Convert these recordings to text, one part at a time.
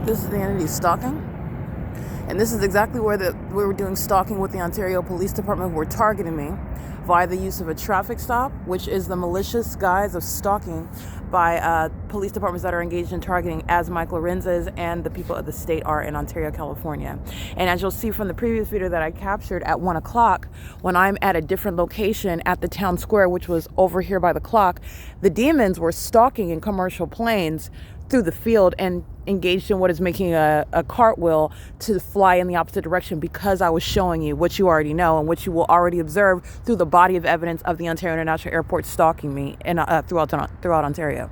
This is the entity stalking. And this is exactly where we were doing stalking with the Ontario Police Department, who were targeting me via the use of a traffic stop, which is the malicious guise of stalking by police departments that are engaged in targeting, as Mike Lorenz's and the people of the state are in Ontario, California. And as you'll see from the previous video that I captured at 1 o'clock, when I'm at a different location at the town square, which was over here by the clock, the demons were stalking in commercial planes through the field and engaged in what is making a cartwheel to fly in the opposite direction, because I was showing you what you already know and what you will already observe through the body of evidence of the Ontario International Airport stalking me in, throughout Ontario.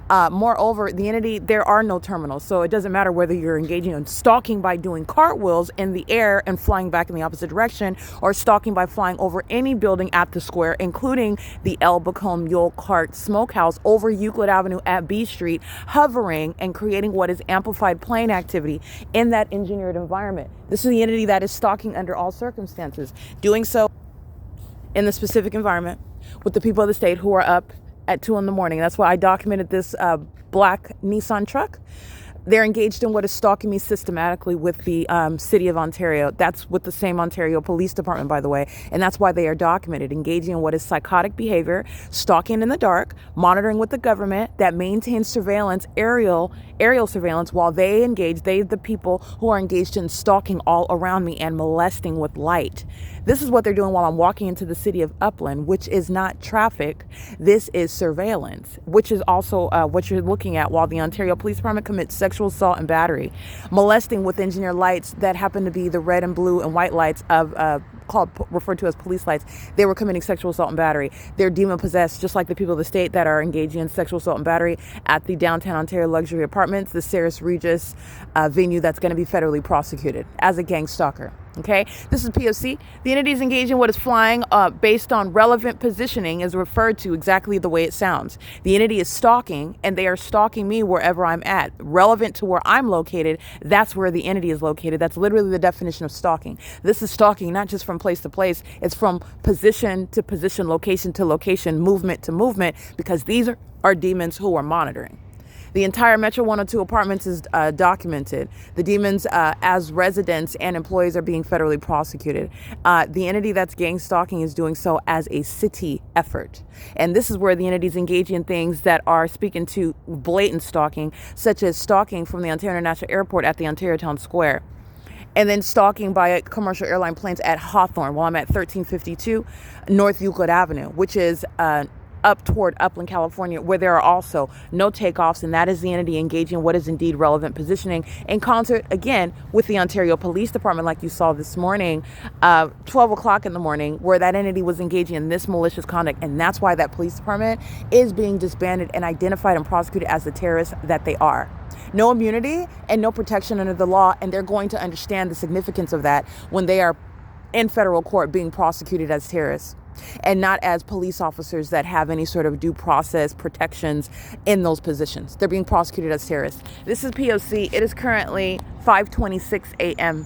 Moreover, the entity, there are no terminals, so it doesn't matter whether you're engaging in stalking by doing cartwheels in the air and flying back in the opposite direction, or stalking by flying over any building at the square, including the El Bacon Mule Cart Smokehouse over Euclid Avenue at B Street, hovering and creating what is amplified plane activity in that engineered environment. This is the entity that is stalking under all circumstances, doing so in the specific environment with the people of the state who are up at 2 a.m. That's why I documented this black Nissan truck. They're engaged in what is stalking me systematically with the city of Ontario. That's with the same Ontario Police Department, by the way. And that's why they are documented, engaging in what is psychotic behavior, stalking in the dark, monitoring with the government that maintains surveillance, aerial surveillance, while the people who are engaged in stalking all around me and molesting with light. This is what they're doing while I'm walking into the city of Upland, which is not traffic. This is surveillance, which is also what you're looking at while the Ontario Police Department commits sexual assault and battery, molesting with engineered lights that happen to be the red and blue and white lights of referred to as police lights. They were committing sexual assault and battery. They're demon possessed, just like the people of the state that are engaging in sexual assault and battery at the downtown Ontario luxury apartments, the Sarah's Regis venue that's going to be federally prosecuted as a gang stalker. Okay, this is P.O.C. The entity is engaging what is flying based on relevant positioning is referred to exactly the way it sounds. The entity is stalking, and they are stalking me wherever I'm at. Relevant to where I'm located, that's where the entity is located. That's literally the definition of stalking. This is stalking not just from place to place. It's from position to position, location to location, movement to movement, because these are demons who are monitoring. The entire Metro 102 apartments is documented. The demons, as residents and employees, are being federally prosecuted. The entity that's gang stalking is doing so as a city effort. And this is where the entity is engaging in things that are speaking to blatant stalking, such as stalking from the Ontario International Airport at the Ontario Town Square. And then stalking by commercial airline planes at Hawthorne while I'm at 1352 North Euclid Avenue, which is up toward Upland, California, where there are also no takeoffs, and that is the entity engaging in what is indeed relevant positioning in concert, again, with the Ontario Police Department, like you saw this morning, 12 o'clock in the morning, where that entity was engaging in this malicious conduct. And that's why that police department is being disbanded and identified and prosecuted as the terrorists that they are. No immunity and no protection under the law, and they're going to understand the significance of that when they are in federal court being prosecuted as terrorists, and not as police officers that have any sort of due process protections in those positions. They're being prosecuted as terrorists. This is P.O.C. It is currently 5:26 a.m.